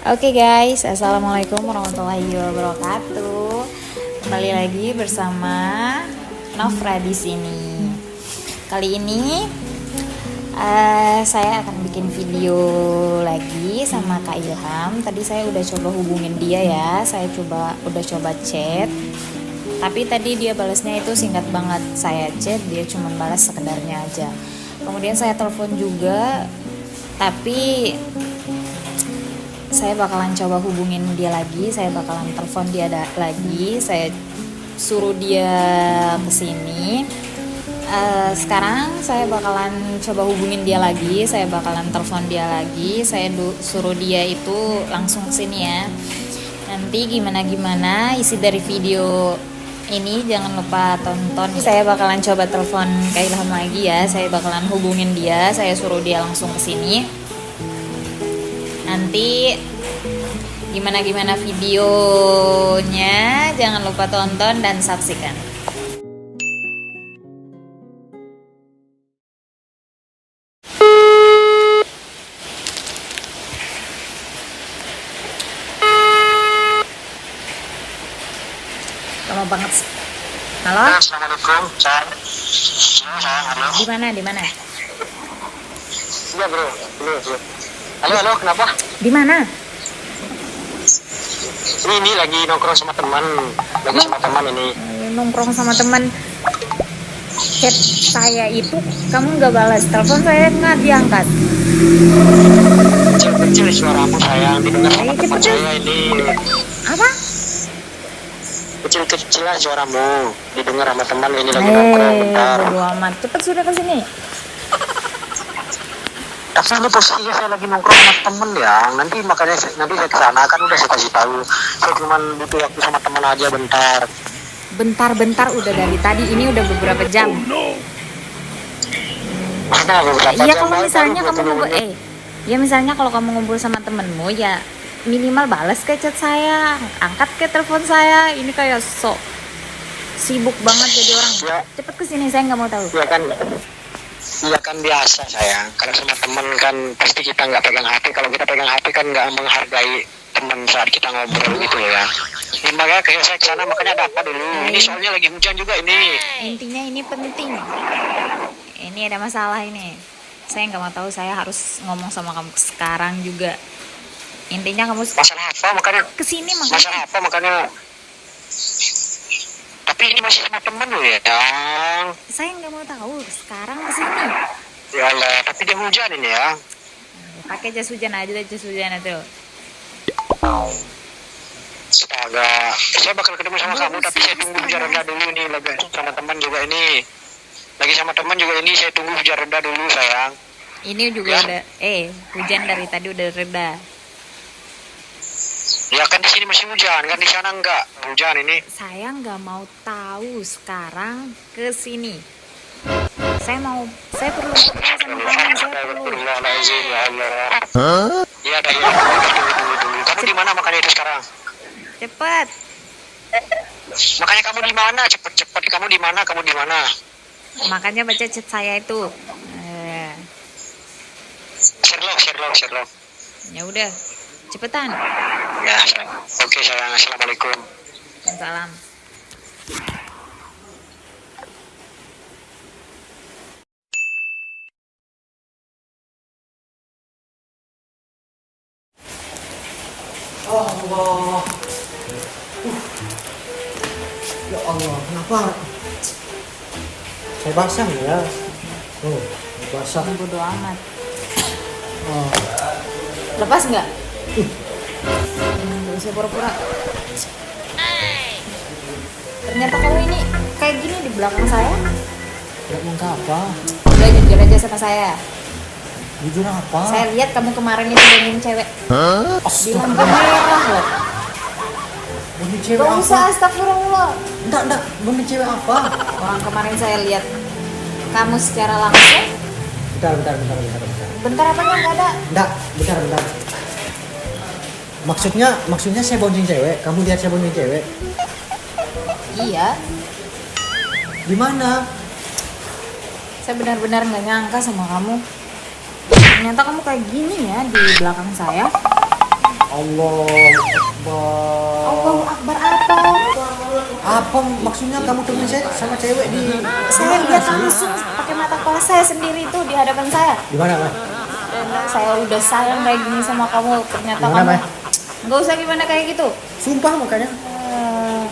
Oke guys, assalamualaikum warahmatullahi wabarakatuh. Kembali lagi bersama Novra di sini. Kali ini saya akan bikin video lagi sama Kak Ilham. Tadi saya udah coba hubungin dia ya. Saya udah coba chat. Tapi tadi dia balasnya itu singkat banget. Saya chat, dia cuma balas sekedarnya aja. Kemudian saya telepon juga, tapi saya bakalan coba hubungin dia lagi. Saya bakalan telepon dia lagi. Saya suruh dia kesini. Sekarang saya bakalan coba hubungin dia lagi. Saya bakalan telepon dia lagi. Saya suruh dia itu langsung kesini ya. Nanti gimana isi dari video ini jangan lupa tonton. Saya bakalan coba telepon Kak Ilham lagi ya. Saya bakalan hubungin dia. Saya suruh dia langsung kesini. Nanti gimana videonya jangan lupa tonton dan saksikan. Lama banget. Halo? Assalamualaikum, sayang. Halo. Di mana? Iya bro. Halo, kenapa? Di mana? Ini lagi nongkrong sama teman. Ini. Nongkrong sama teman. Chat saya itu kamu nggak balas, telepon saya nggak diangkat. Kecil suaramu sayang, didengar sama teman saya ini. Apa? Kecil lah suaramu, didengar sama teman ini lagi nongkrong bentar. Bodo amat. Cepet sudah ke sini. Tapi ini posisinya saya lagi nongkrong sama temen ya. Nanti saya kesana kan udah saya kasih tahu. Saya cuma butuh waktu sama teman aja bentar. Bentar udah dari tadi, ini udah beberapa jam. Maksudnya beberapa Iya jam kalau misalnya baru kamu ngumpul, ya misalnya kalau kamu ngumpul sama temenmu ya minimal balas ke chat saya, angkat ke telepon saya. Ini kayak sok sibuk banget jadi orang. Ya. Cepet kesini, saya nggak mau tahu. Iya kan biasa sayang. Kalau sama temen kan pasti kita nggak pegang HP. Kalau kita pegang HP kan nggak menghargai teman saat kita ngobrol gitu ya. Ini makanya kayak saya kesana, makanya ada apa dulu. Ini soalnya lagi hujan juga ini. Intinya ini penting. Ini ada masalah ini. Saya nggak mau tahu. Saya harus ngomong sama kamu sekarang juga. Intinya kamu Masalah apa makanya? kesini Masalah apa makanya? Tapi ini masih sama temen loh ya, Dang. saya nggak mau tahu. Sekarang kesini. Ya Allah, tapi dia hujan ini ya. Pakai jas hujan aja, jas hujan itu. Astaga, saya bakal ketemu sama kamu, tapi saya tunggu hujan reda dulu nih. Lagi sama teman juga ini. Saya tunggu hujan reda dulu sayang. Ini juga Ya. udah, hujan dari tadi udah reda. Ya kan di sini masih hujan, kan di sana enggak hujan ini. Saya nggak mau tahu sekarang kesini. Saya perlu ngobrol sama kamu. Saya perlu. Astagfirullahaladzim, ya Allah. Iya dari tunggu. Kamu di mana makanya itu sekarang? Cepet. Makanya kamu di mana? Cepet. Kamu di mana? Makanya baca chat saya itu. Sherlock. Ya udah, cepetan. Ya, oke sayang. Assalamualaikum. Salam. Allah. Ya Allah, kenapa? Saya basah ya. Oh, basah. Bodo amat. Oh. Lepas nggak? Gak usah pura-pura. Ternyata kamu ini kayak gini di belakang saya. Tidak mengapa apa? Udah jujur aja sama saya. Jujur apa? Saya lihat kamu kemarin itu dengan cewek di lampu merah loh. Bunyi cewek Gak apa? usah, astagfirullah. Enggak. Bunyi cewek apa? Orang kemarin saya lihat kamu secara langsung. Bentar. Bentar apanya nggak ada? Enggak, bentar. Maksudnya saya bonceng cewek, kamu lihat saya bonceng cewek. Iya. Di mana? Saya benar-benar nggak nyangka sama kamu. Ternyata kamu kayak gini ya di belakang saya. Allah Allahu Akbar apa? Apa maksudnya kamu temen saya sama cewek di Saya lihat langsung pakai mata kepala saya sendiri itu di hadapan saya. di mana, Mas? Dan saya udah sayang kayak gini sama kamu, ternyata Gimana, kamu Mas? nggak usah gimana kayak gitu. Sumpah makanya. Eh,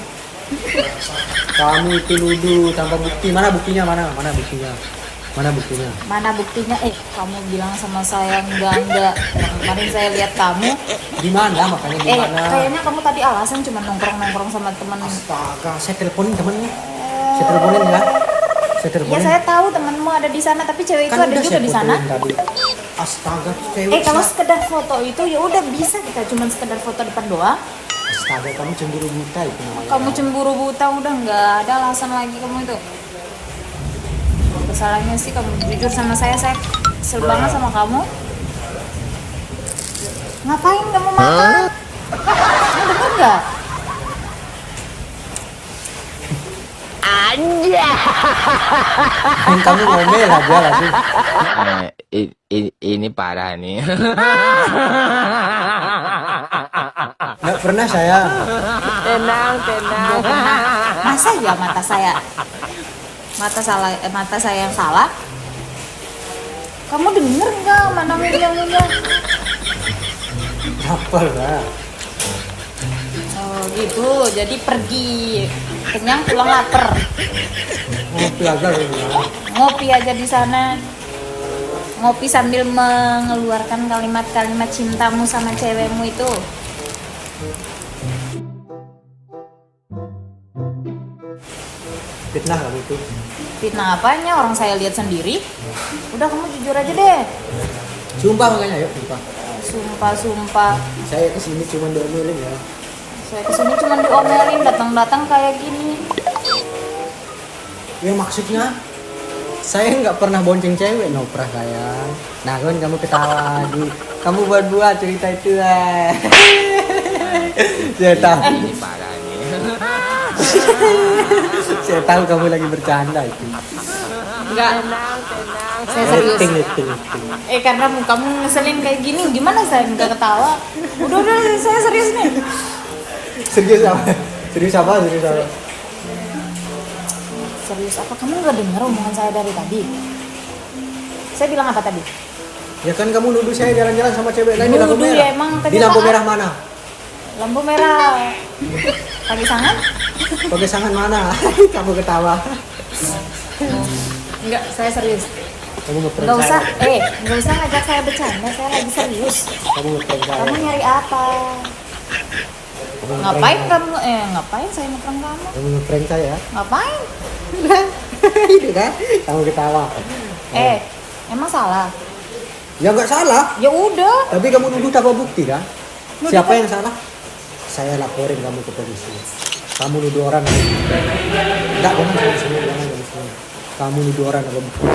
Kamu itu nuduh tanpa bukti. Mana buktinya? Mana buktinya? Mana buktinya? Mana buktinya? Kamu bilang sama saya enggak. Kemarin saya lihat kamu. Di mana? Makanya di mana? Kayaknya kamu tadi alasan cuma nongkrong sama teman. Astaga, saya teleponin temennya. Saya teleponin ya. Saya Ya teleponin. saya tahu temanmu ada di sana, tapi cewek itu Kan ada udah juga saya di sana. fotoin tadi. Astaga, cewek. Kalau sekedar foto itu ya udah bisa kita cuma sekedar foto depan doang. Astaga, kamu cemburu buta itu namanya. Kamu cemburu buta udah nggak ada alasan lagi kamu itu. Masalahnya sih kamu jujur sama saya kesel banget sama kamu. Ngapain kamu makan? Kamu dengar nggak? Kamu ngomel aja langsung. Ini parah nih. Nggak pernah saya. Tenang. Masa ya mata saya yang salah? Kamu denger nggak mana ngunyah? Apa lah? Oh gitu, jadi pergi kenyang pulang lapar. Ngopi aja loh. Ngopi aja di sana. Ngopi sambil mengeluarkan kalimat-kalimat cintamu sama cewekmu itu. Fitnah kamu itu. Fitnah apanya? Orang saya lihat sendiri. Udah kamu jujur aja deh. Sumpah makanya, yuk sumpah. Sumpah. Saya kesini cuma diomelin ya. Saya kesini cuma diomelin, datang-datang kayak gini. Ya maksudnya saya nggak pernah bonceng cewek, no pernah sayang. Nah kan kamu ketawa lagi. Kamu buat cerita itu lah. Saya tahu. Ini parah nih. Saya tahu kamu lagi bercanda itu. Enggak. Saya serius. Acting. Karena kamu ngeselin kayak gini, gimana saya nggak ketawa? Udah, saya serius nih. Serius apa? Serius apa? Serius apa? Kamu nggak dengar omongan saya dari tadi? Saya bilang apa tadi? Ya kan kamu nuduh saya jalan-jalan sama cewek lain di lampu Nuduh merah. ya, emang Di lampu kenyataan. merah mana? Lampu merah. Pagi sangat? Pakai sangan mana? Kamu ketawa. Enggak, saya serius. Kamu ngeprank Nggak usah, saya. nggak usah ngajak saya bercanda. Saya lagi serius. Kamu ngeprank saya. Kamu nyari apa? Kamu ngeprank Ngapain saya. kamu? Ngapain saya ngeprank kamu? Kamu ngeprank saya. Ngapain? Itu kan? Kamu ketawa. Emang salah? Ya nggak salah. Ya udah. Tapi kamu nuduh tanpa bukti kan? Nuduh Siapa kan- yang salah? Saya laporin kamu ke polisi. Kamu nuduh orang. Enggak, jangan di sini. Kamu nuduh orang tanpa bukti.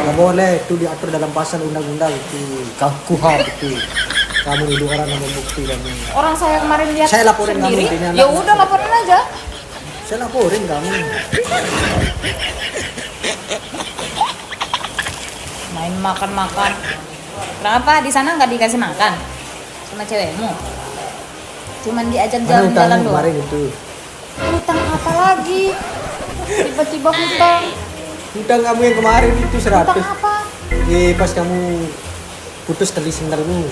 Nggak boleh, itu diatur dalam pasal undang-undang itu. KUHP itu. Kamu nuduh orang tanpa bukti dan Orang saya kemarin lihat Saya laporin kamu, sendiri. intinya. Ya udah laporin aja. saya laporin kamu. Main makan. Kenapa di sana nggak dikasih makan sama cewekmu? Cuman diajak Mana jalan-jalan utangmu doang. kemarin itu? Hutang apa lagi? Tiba-tiba hutang. Utang kamu yang kemarin itu 100. Hutang apa? Pas kamu putus tali sendalmu.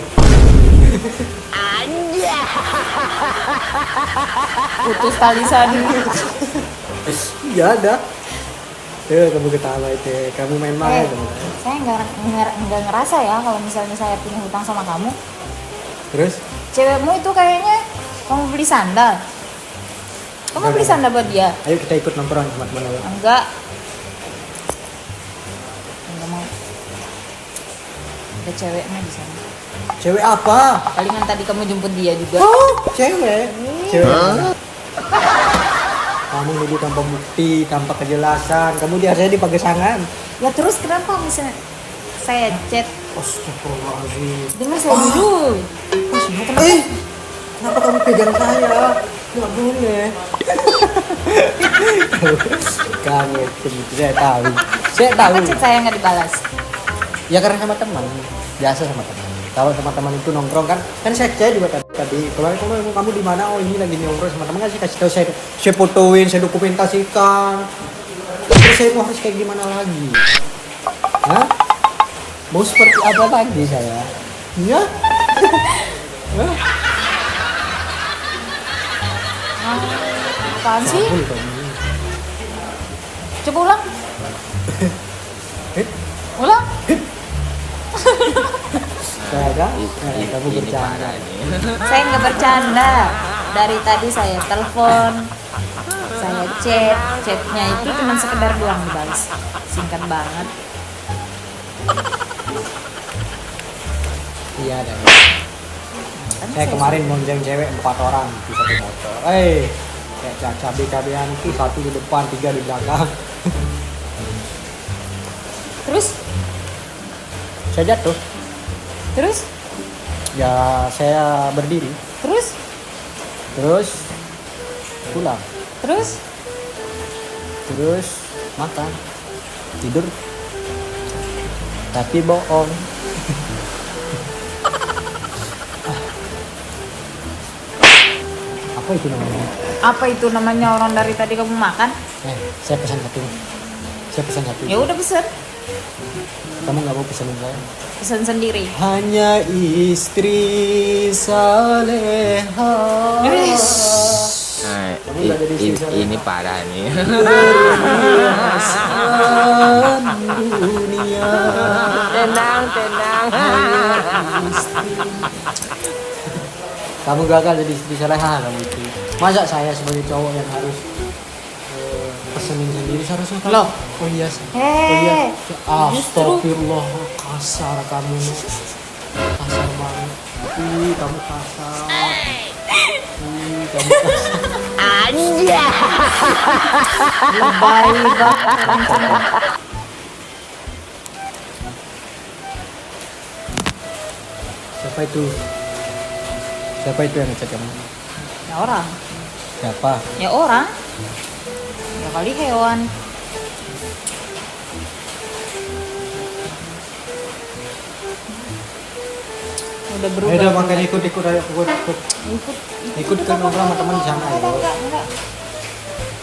Putus tali sandi. Ya ada. Kamu ketawa itu. Kamu main-main. Saya nggak ngerasa ya kalau misalnya saya punya hutang sama kamu. Terus? Cewekmu itu kayaknya kamu beli sandal. Kamu beli sandal buat dia? Ayo kita ikut nongkrong teman-teman. Enggak mau. Ada ceweknya di sana. Cewek apa? Palingan tadi kamu jemput dia juga. Oh, cewek. Cewek. Mana? Kamu nuduh tanpa bukti, tanpa kejelasan. Kamu dia saya dipakai sangan. Ya terus kenapa misalnya saya chat? Astagfirullahaladzim. Dengar saya dulu. Kenapa kamu pegang saya? Nggak boleh. Kamu itu saya tahu. Saya tahu. Kenapa chat saya nggak dibalas? Ya karena sama teman. Biasa sama teman. Kalau teman-teman itu nongkrong kan saya juga tadi kemarin kamu di mana? Oh ini lagi nongkrong sama teman kan saya kasih tahu saya fotoin, saya dokumentasikan. Terus saya mau harus kayak gimana lagi? Hah? Mau seperti apa lagi saya? Ya? Hah? Apaan sih? Sabul kamu. Coba ulang. Eh? Ulang. Kamu Ini bercanda. parah nih. Saya nggak bercanda. Dari tadi saya telepon, saya chatnya itu cuma sekedar doang dibalas. Singkat banget. Iya ada. Kan Saya kemarin bonceng cewek 4 orang di satu motor. Kayak cabai-cabean itu 1 di depan, 3 di belakang. Terus, Saya jatuh. terus, Ya saya berdiri. terus, Terus pulang. terus. Terus makan. Tidur. Tapi bohong. Apa itu namanya? Apa itu namanya orang dari tadi kamu makan? Saya pesan satu. Saya pesan satu. Ya udah pesen, Kamu nggak mau pesanin saya? pesen sendiri. Hanya istri saleha. Nah, Kamu nggak jadi istri saya. ini parah nih. Perhiasan dunia. Tenang, tenang. Kamu gagal jadi istri saleha kamu itu. Masa saya sebagai cowok yang harus pesenin sendiri seharusnya kamu. Loh. Oh iya. Hei, Astagfirullah, kasar kamu. Kasar banget. Kamu kasar. Kamu kasar. lebay banget. Siapa itu? Siapa itu yang ngechat kamu? Ya orang, Siapa? ya orang. Ya kali hewan. Udah berubah. Udah makanya ikut ayo ikut. Ikut, Ikut ke nongkrong sama teman di sana ya. enggak.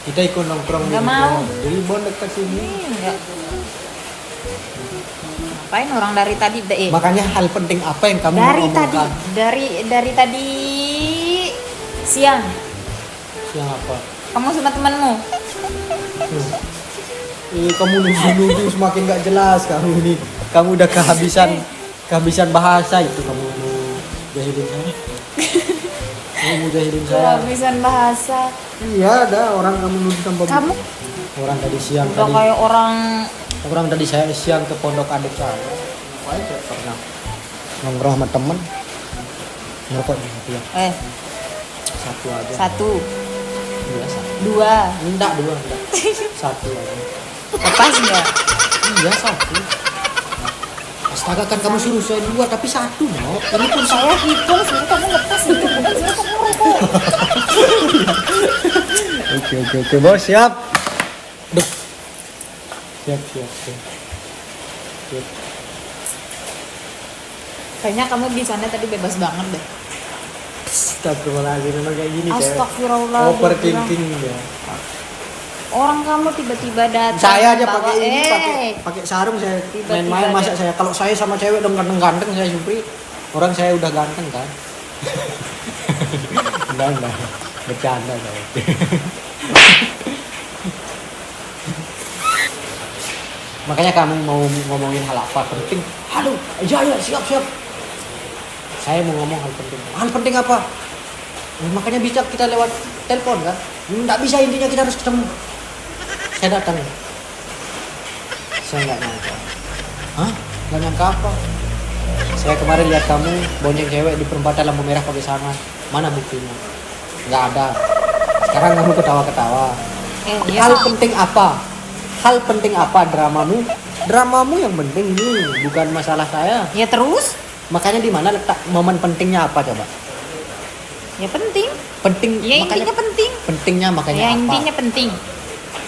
Kita ikut nongkrong Nggak di mau. Di Bon dekat sini. Enggak. Ngapain orang dari tadi Makanya hal penting apa yang kamu dari mau tadi omongkan? dari tadi siang Yang apa? kamu sama temanmu Kamu nuduh semakin gak jelas kamu ini. Kamu udah kehabisan bahasa itu kamu mau jahilin saya. Kamu mau jahilin saya. kehabisan bahasa. Iya, ada orang kamu nuduh tanpa bukti. Kamu Orang tadi siang udah tadi. kayak Orang tadi saya siang ke pondok adik saya. Ngapain saya pernah nongkrong sama temen. Ngerokok di satu ya. Satu aja. Satu, Iya, satu. dua, Enggak, dua enggak. Satu aja. lepas nggak? Iya, satu. Astaga, kan kamu suruh saya dua tapi satu, no. Ini pun Saya hitung sebenarnya kamu lepas itu bukan sebenarnya kamu rokok. Oke, bos, siap. Duh. Siap. Kayaknya kamu di sana tadi bebas banget deh. Astagfirullahaladzim, memang kayak gini, cewek. Astagfirullah. Overthinking ya. Orang kamu tiba-tiba datang. Saya aja bawa- pakai ini, pakai sarung saya Tiba-tiba main-main masa ada. saya. Kalau saya sama cewek dong ganteng-ganteng saya Supri. Orang saya udah ganteng kan. Enggak. Bercanda saya. Makanya kamu mau ngomongin hal apa penting? Aduh, iya siap. Saya mau ngomong hal penting. Hal penting apa? Makanya bisa kita lewat telepon kan? Nggak bisa, intinya kita harus ketemu. Saya datang. Saya nggak nyangka. Hah? Nggak nyangka apa? Saya kemarin lihat kamu bonceng cewek di perempatan lampu merah pakai sarung. Mana buktinya? Nggak ada. Sekarang kamu ketawa-ketawa. Iya. Hal penting apa? Hal penting apa dramamu? Dramamu yang penting ini, bukan masalah saya. Ya terus? Makanya di mana letak momen pentingnya apa coba? Ya penting. Penting. Ya makanya intinya penting. pentingnya makanya Ya apa? intinya penting.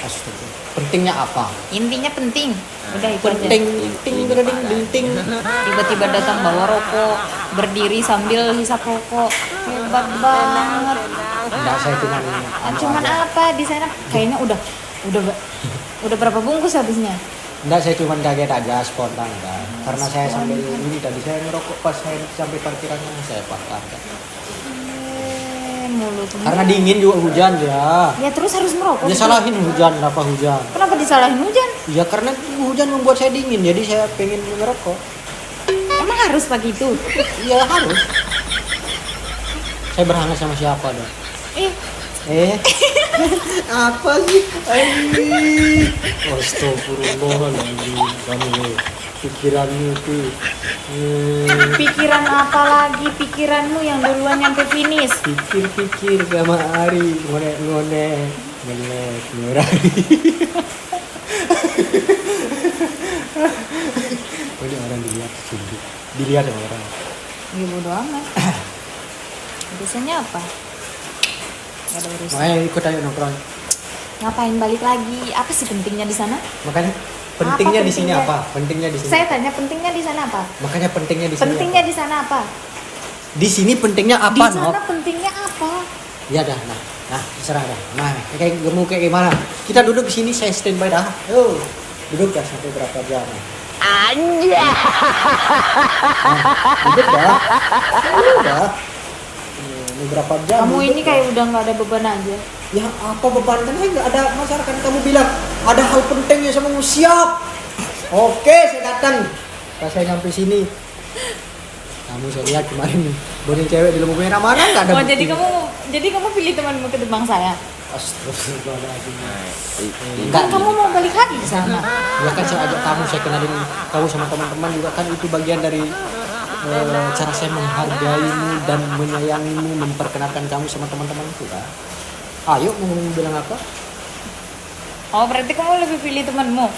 Astaga. Pentingnya apa? Intinya penting. Udah itu aja. Penting, ting, ting, ting. Tiba-tiba datang bawa rokok, berdiri sambil hisap rokok. Hebat banget. Enggak, saya cuman Cuman apa di sana? Kayaknya udah berapa bungkus habisnya? Enggak, saya cuman kaget aja spontan kan. Karena saya sambil ini tadi saya ngerokok pas saya sampai parkirannya saya bakar kan. Mulutmu. Karena dingin juga hujan ya. Ya terus harus merokok. Ya gitu. salahin hujan, kenapa hujan? Kenapa disalahin hujan? Ya karena hujan membuat saya dingin, jadi saya pengen ngerokok. Emang harus pagi itu? Ya harus. Saya berhangat sama siapa dong? Apa sih? Astagfirullahaladzim, kamu pikiranmu tuh. Pikiran apa lagi? Pikiranmu yang duluan nyampe finish. Pikir-pikir sama Ari, ngonek-ngonek, ngelek, nurari. Oh, ini orang dilihat sini, dilihat sama orang. Ya bodo amat. Biasanya apa? Gak ada urusan. Makanya ikut ayo nongkrong. Ngapain balik lagi? Apa sih pentingnya di sana? Makanya pentingnya di sini pentingnya? apa? Pentingnya di sini. Saya tanya pentingnya di sana apa? Makanya pentingnya di sini. Pentingnya apa? di sana apa? Di sini pentingnya Di apa, sana Nok? pentingnya apa? Ya dah, nah, terserah dah. Nah, kayak kamu kayak gimana? Kita duduk di sini, saya standby dah. Yo, duduk dah sampai berapa jam? Anja. Duduk dah. Duduk dah. Ini berapa jam? Kamu duduk ini dah. kayak udah nggak ada beban aja. Ya apa beban kan nggak ada masyarakat, kamu bilang ada hal pentingnya sama kamu, siap. Oke, saya datang. Pas saya nyampe sini, kamu saya lihat kemarin bonceng cewek di lampu merah, mana nggak ada. Oh, bukti. jadi kamu pilih temanmu ke depan saya. Astagfirullahaladzim. Kan kamu mau balik lagi ke sana. Ya kan saya ajak kamu, saya kenalin kamu sama teman-teman juga kan, itu bagian dari cara saya menghargaimu dan menyayangimu, memperkenalkan kamu sama teman-temanku kan. Ayo mau bilang apa? Oh, berarti kamu lebih pilih temanmu.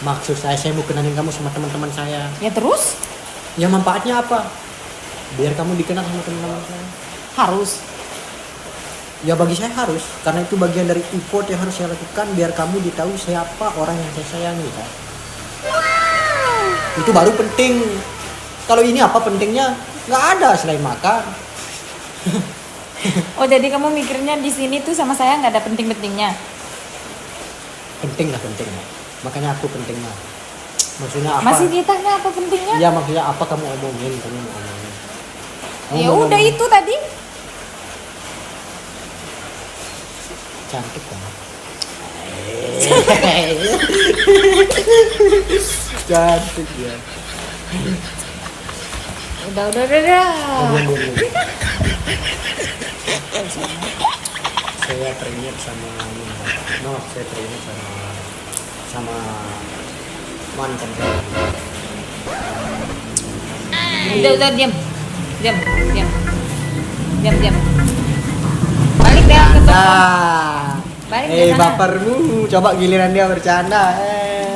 Maksud saya mau kenalin kamu sama teman-teman saya. Ya terus Ya manfaatnya apa? Biar kamu dikenal sama teman-teman saya. harus. Ya bagi saya harus, karena itu bagian dari effort yang harus saya lakukan biar kamu ditahu siapa orang yang saya sayangi kan. Itu baru penting. Kalau ini apa pentingnya? Nggak ada selain makan. Oh, jadi kamu mikirnya di sini tuh sama saya nggak ada penting-pentingnya. Penting lah, penting lah. Makanya aku pentingnya. Maksudnya apa? Masih ditanya apa pentingnya? Ya maksudnya apa kamu omongin, kamu mau omongin. Kamu Ya mau udah ngomong. itu tadi. Cantik kan? Cantik ya. Udah. Diam. Saya teringat sama saya teringat sama mantan saya. Udah diam. Balik deh ke toko. Balik ke sana. Bapermu, coba giliran dia bercanda.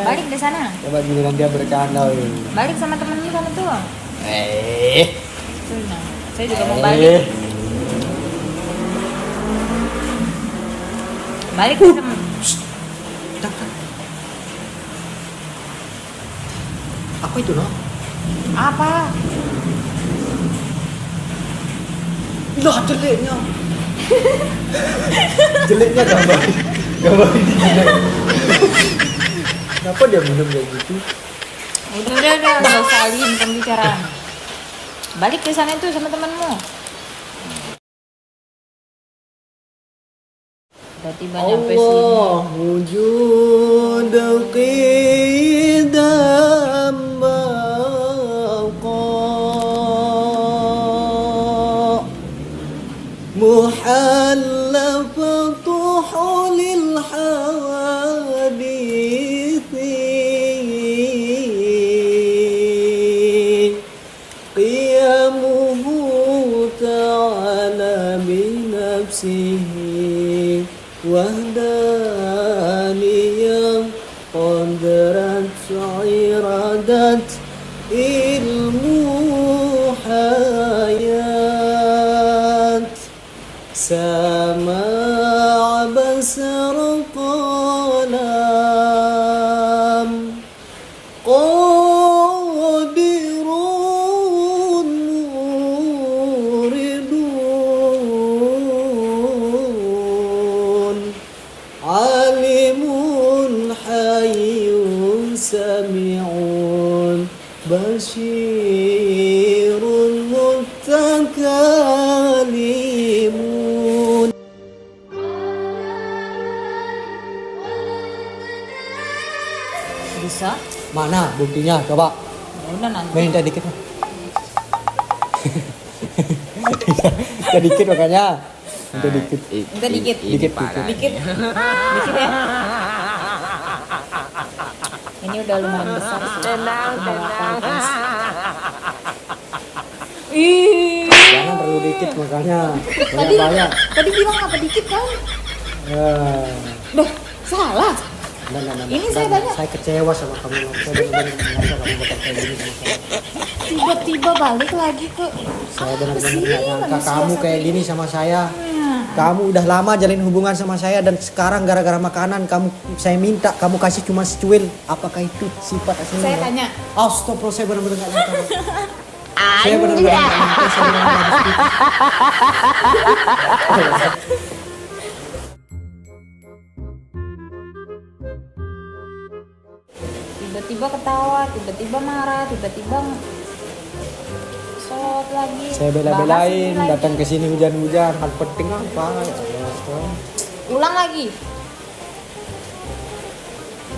Balik di sana. Coba giliran dia bercanda. Balik sama temenmu sana tuh. Tuh, nah, saya juga mau Eh. balik. Balik ke temen. Apa itu, no? Apa? Lah, jeleknya. Jeleknya gambar ini jelek. Kenapa dia minum kayak gitu? Udah, nggak usah alihin pembicaraan. Balik ke sana tuh sama temenmu. Udah tiba nyampe sini. Allah wujud qidam baqa muhallafatu hulil hawadithi qiyamuhu ta'ala binafsihi وهدانية قدرت عرادت المحايات سماع بصر قال بشير متكلمون. Bisa? Mana buktinya? Coba Ya udah nanti. minta dikit. Minta dikit makanya. Minta dikit. Minta dikit. Dikit, Dikit. Dikit ya. Ini udah lumayan besar sih. Tenang, Udah tenang. 8 piece. Ih. Jangan terlalu dikit makanya. Banyak-banyak. Tadi bilang apa dikit kan? Duh, salah. Nah. Ini saya tanya. Saya kecewa sama kamu. Saya benar-benar merasa kamu bakal kayak gini sama saya. Tiba-tiba balik lagi ke Saya apa benar-benar sih, nggak nyangka manusia kamu satu kayak ini? gini sama saya. Nah, Kamu udah lama jalin hubungan sama saya dan sekarang gara-gara makanan saya minta kamu kasih cuma secuil. Apakah itu sifat aslinya? Saya tanya. Astagfirullah, saya benar-benar nggak nyangka. Saya benar-benar nggak nyangka. Saya benar-benar harus gitu. tiba-tiba ketawa, tiba-tiba marah, tiba-tiba sholat lagi. Saya bahas bela-belain ini lagi. datang ke sini hujan-hujan. Hal penting apa? Ya Allah. Ulang lagi.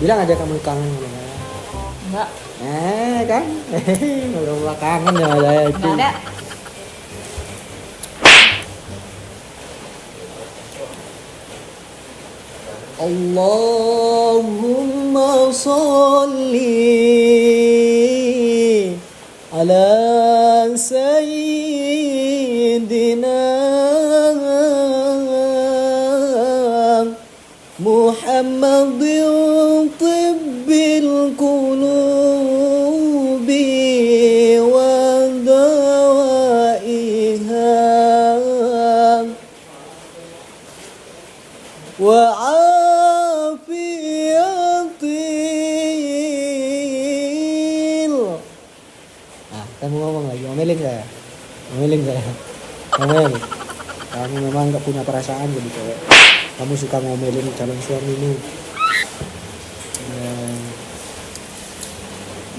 Bilang aja kamu kangen sama saya. Enggak, Kan? Ngobrol kangen ya saya itu. enggak ada. Allahumma salli ala sayyidina Muhammadin tibbil qulubi wa dawaiha wa kamu ngomong lagi, ngomelin saya. Ngomel. Kamu memang gak punya perasaan jadi cewek. Kamu suka ngomelin calon suamimu.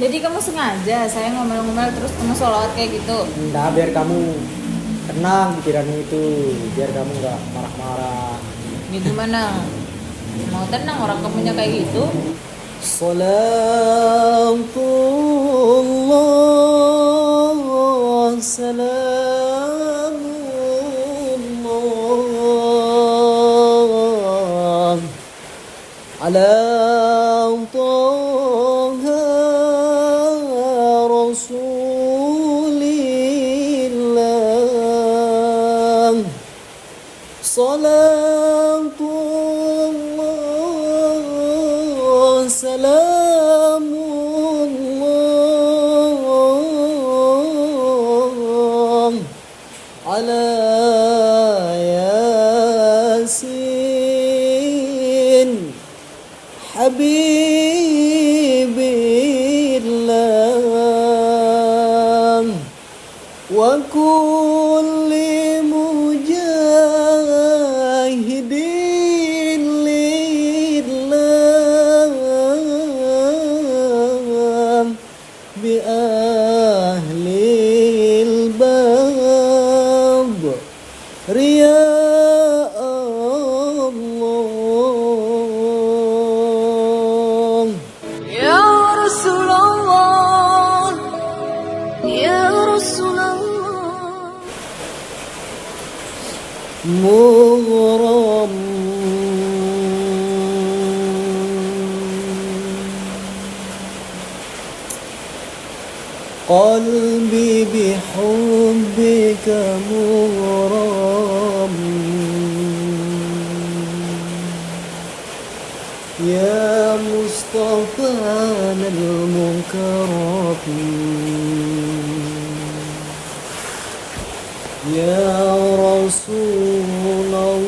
Jadi kamu sengaja saya ngomel-ngomel terus kamu sholawat kayak gitu. Enggak, biar kamu tenang pikiranmu itu, biar kamu gak marah-marah. Ya gimana? Mau tenang orang kamunya kayak gitu? Salatullah salamullah ala taha rasulillah salatullah salamullah ala yasin habibillah wa kulli mujahidin lillah bi ahlil bab riya Allah. Ya Rasulullah, Ya Rasulullah. مغرم قلبي بحبك مغرم يا مصطفانا المكرم يا رسول الله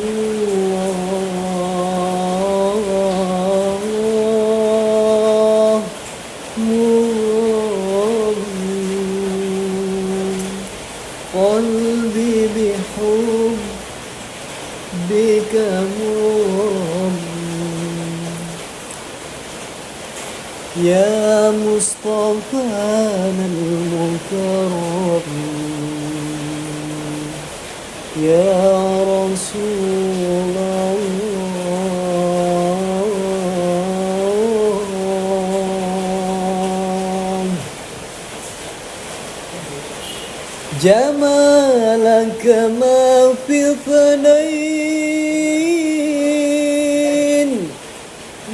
قلبي بحبك مغرم يا مصطفى المكرم يا رسول الله جمالك ما في اثنين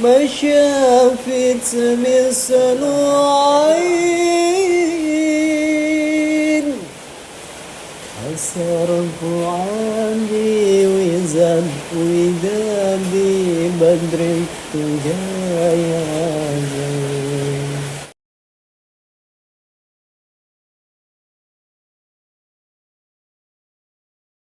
ما شافت مثل عين أسرف عني وزاد ودادي بدر التجايا